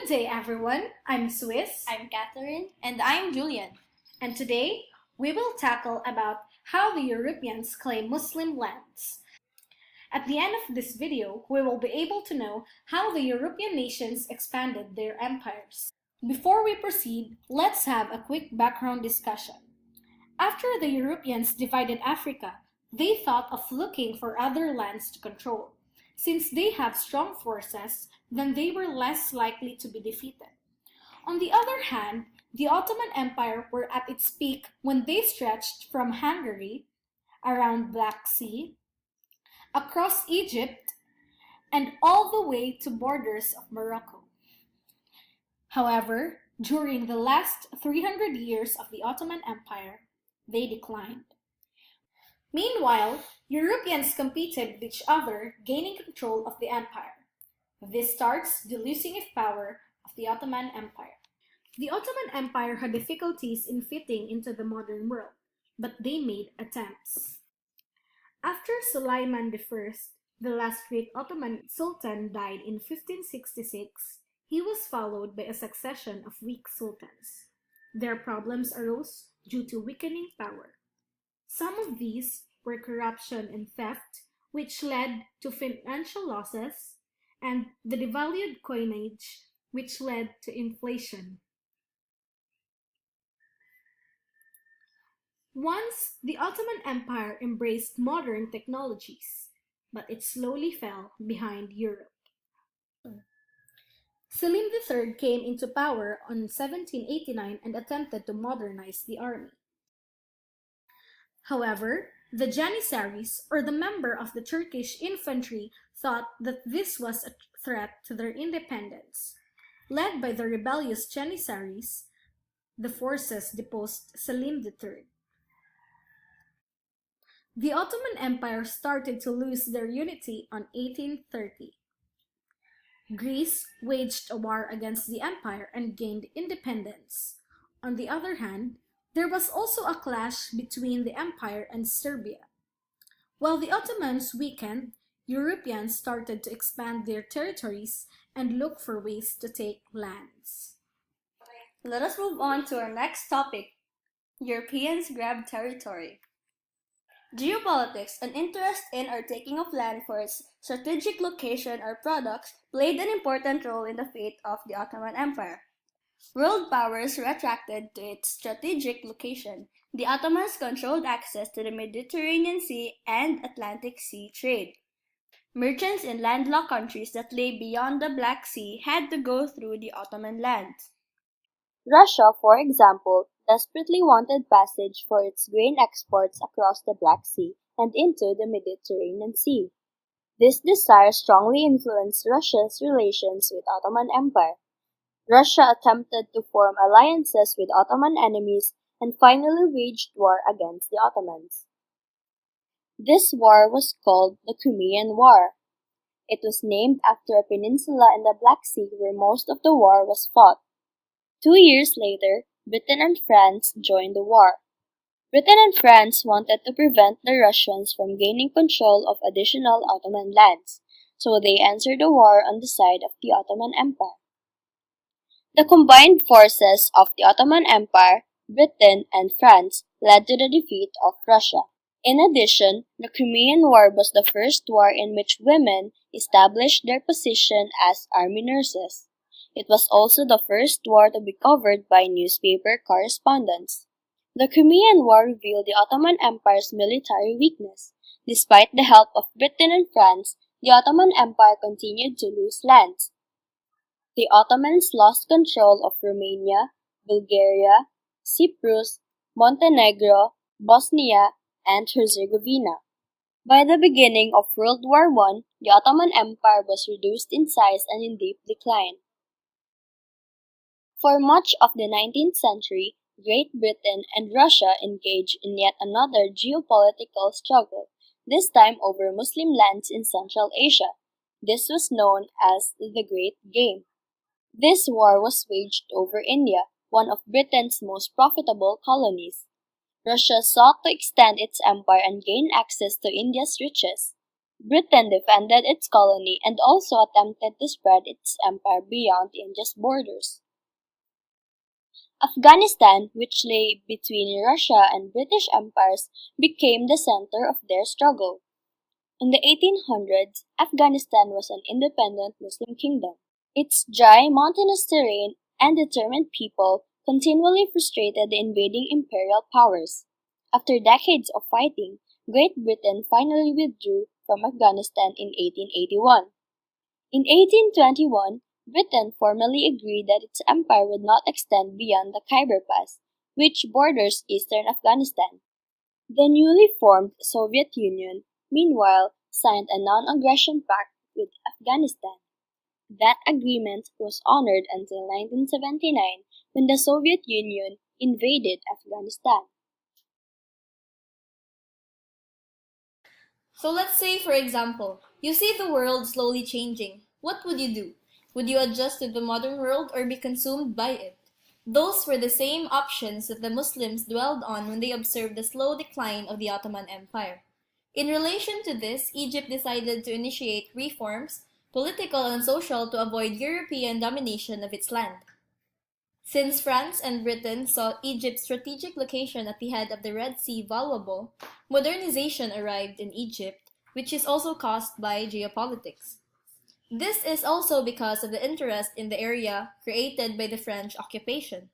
Good day, everyone. I'm Swiss. I'm Catherine. And I'm Julian. And today, we will tackle about how the Europeans claim Muslim lands. At the end of this video, we will be able to know how the European nations expanded their empires. Before we proceed, let's have a quick background discussion. After the Europeans divided Africa, they thought of looking for other lands to control. Since they have strong forces, then they were less likely to be defeated. On the other hand, the Ottoman Empire were at its peak when they stretched from Hungary, around Black Sea, across Egypt, and all the way to borders of Morocco. However, during the last 300 years of the Ottoman Empire, they declined. Meanwhile, Europeans competed with each other, gaining control of the empire. This starts the losing of power of the Ottoman Empire. The Ottoman Empire had difficulties in fitting into the modern world, but they made attempts. After Sulaiman I, the last great Ottoman Sultan, died in 1566, he was followed by a succession of weak sultans. Their problems arose due to weakening power. Some of these were corruption and theft, which led to financial losses, and the devalued coinage, which led to inflation. Once, the Ottoman Empire embraced modern technologies, but it slowly fell behind Europe. Selim III came into power in 1789 and attempted to modernize the army. However, the Janissaries, or the member of the Turkish infantry, thought that this was a threat to their independence. Led by the rebellious Janissaries, the forces deposed Selim III. The Ottoman Empire started to lose their unity on 1830. Greece waged a war against the empire and gained independence. On the other hand, there was also a clash between the empire and Serbia. While the Ottomans weakened, Europeans started to expand their territories and look for ways to take lands. Let us move on to our next topic. Europeans grab territory. Geopolitics, an interest in or taking of land for its strategic location or products, played an important role in the fate of the Ottoman Empire. World powers were attracted to its strategic location. The Ottomans controlled access to the Mediterranean Sea and Atlantic Sea trade. Merchants in landlocked countries that lay beyond the Black Sea had to go through the Ottoman lands. Russia, for example, desperately wanted passage for its grain exports across the Black Sea and into the Mediterranean Sea. This desire strongly influenced Russia's relations with Ottoman Empire. Russia attempted to form alliances with Ottoman enemies and finally waged war against the Ottomans. This war was called the Crimean War. It was named after a peninsula in the Black Sea where most of the war was fought. 2 years later, Britain and France joined the war. Britain and France wanted to prevent the Russians from gaining control of additional Ottoman lands, so they entered the war on the side of the Ottoman Empire. The combined forces of the Ottoman Empire, Britain, and France led to the defeat of Russia. In addition, the Crimean War was the first war in which women established their position as army nurses. It was also the first war to be covered by newspaper correspondents. The Crimean War revealed the Ottoman Empire's military weakness. Despite the help of Britain and France, the Ottoman Empire continued to lose lands. The Ottomans lost control of Romania, Bulgaria, Cyprus, Montenegro, Bosnia, and Herzegovina. By the beginning of World War I, the Ottoman Empire was reduced in size and in deep decline. For much of the 19th century, Great Britain and Russia engaged in yet another geopolitical struggle, this time over Muslim lands in Central Asia. This was known as the Great Game. This war was waged over India, one of Britain's most profitable colonies. Russia sought to extend its empire and gain access to India's riches. Britain defended its colony and also attempted to spread its empire beyond India's borders. Afghanistan, which lay between Russia and British empires, became the center of their struggle. In the 1800s, Afghanistan was an independent Muslim kingdom. Its dry, mountainous terrain and determined people continually frustrated the invading imperial powers. After decades of fighting, Great Britain finally withdrew from Afghanistan in 1881. In 1821, Britain formally agreed that its empire would not extend beyond the Khyber Pass, which borders eastern Afghanistan. The newly formed Soviet Union, meanwhile, signed a non-aggression pact with Afghanistan. That agreement was honored until 1979 when the Soviet Union invaded Afghanistan. So let's say, for example, you see the world slowly changing. What would you do? Would you adjust to the modern world or be consumed by it? Those were the same options that the Muslims dwelled on when they observed the slow decline of the Ottoman Empire. In relation to this, Egypt decided to initiate reforms, political and social, to avoid European domination of its land. Since France and Britain saw Egypt's strategic location at the head of the Red Sea valuable, modernization arrived in Egypt, which is also caused by geopolitics. This is also because of the interest in the area created by the French occupation.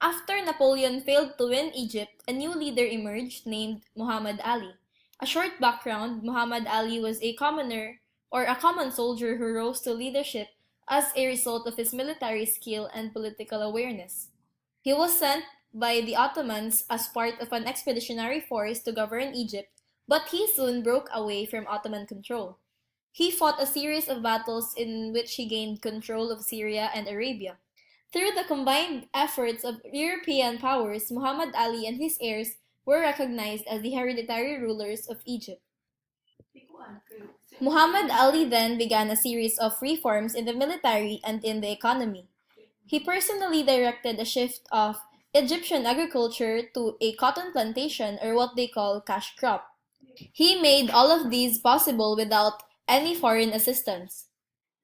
After Napoleon failed to win Egypt, a new leader emerged named Muhammad Ali. A short background: Muhammad Ali was a commoner or a common soldier who rose to leadership as a result of his military skill and political awareness. He was sent by the Ottomans as part of an expeditionary force to govern Egypt, but he soon broke away from Ottoman control. He fought a series of battles in which he gained control of Syria and Arabia. Through the combined efforts of European powers, Muhammad Ali and his heirs were recognized as the hereditary rulers of Egypt. Muhammad Ali then began a series of reforms in the military and in the economy. He personally directed a shift of Egyptian agriculture to a cotton plantation, or what they call cash crop. He made all of these possible without any foreign assistance.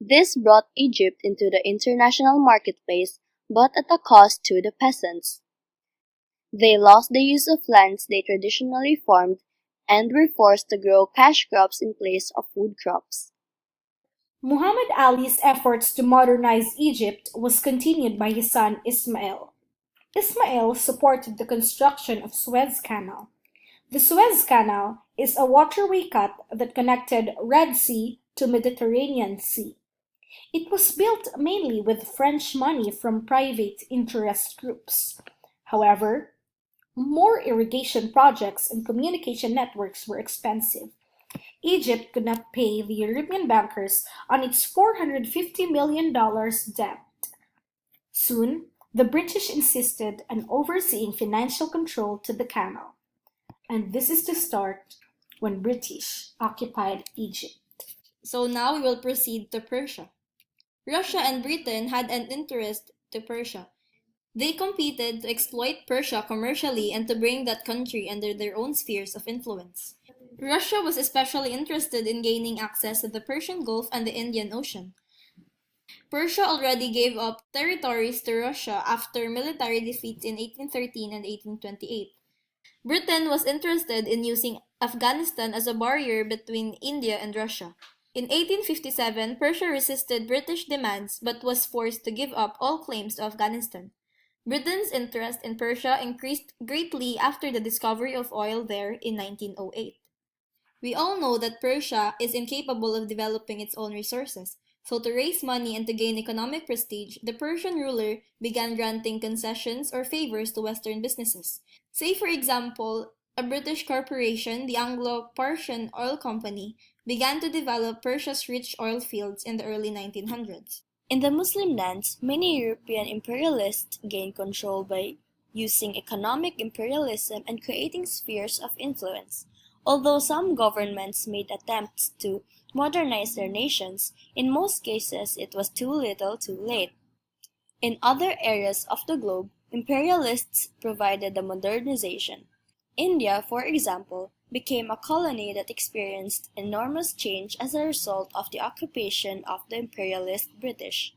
This brought Egypt into the international marketplace, but at a cost to the peasants. They lost the use of lands they traditionally farmed and were forced to grow cash crops in place of food crops. Muhammad Ali's efforts to modernize Egypt was continued by his son Ismail. Ismail supported the construction of Suez Canal. The Suez Canal is a waterway cut that connected Red Sea to Mediterranean Sea. It was built mainly with French money from private interest groups. However, more irrigation projects and communication networks were expensive. Egypt could not pay the European bankers on its $450 million debt. Soon, the British insisted on overseeing financial control to the canal. And this is the start when British occupied Egypt. So now we will proceed to Persia. Russia and Britain had an interest to Persia. They competed to exploit Persia commercially and to bring that country under their own spheres of influence. Russia was especially interested in gaining access to the Persian Gulf and the Indian Ocean. Persia already gave up territories to Russia after military defeats in 1813 and 1828. Britain was interested in using Afghanistan as a barrier between India and Russia. In 1857, Persia resisted British demands but was forced to give up all claims to Afghanistan. Britain's interest in Persia increased greatly after the discovery of oil there in 1908. We all know that Persia is incapable of developing its own resources, so to raise money and to gain economic prestige, the Persian ruler began granting concessions or favors to Western businesses. Say, for example, a British corporation, the Anglo-Persian Oil Company, began to develop Persia's rich oil fields in the early 1900s. In the Muslim lands, many European imperialists gained control by using economic imperialism and creating spheres of influence. Although some governments made attempts to modernize their nations, in most cases it was too little too late. In other areas of the globe, imperialists provided the modernization. India, for example, became a colony that experienced enormous change as a result of the occupation of the imperialist British.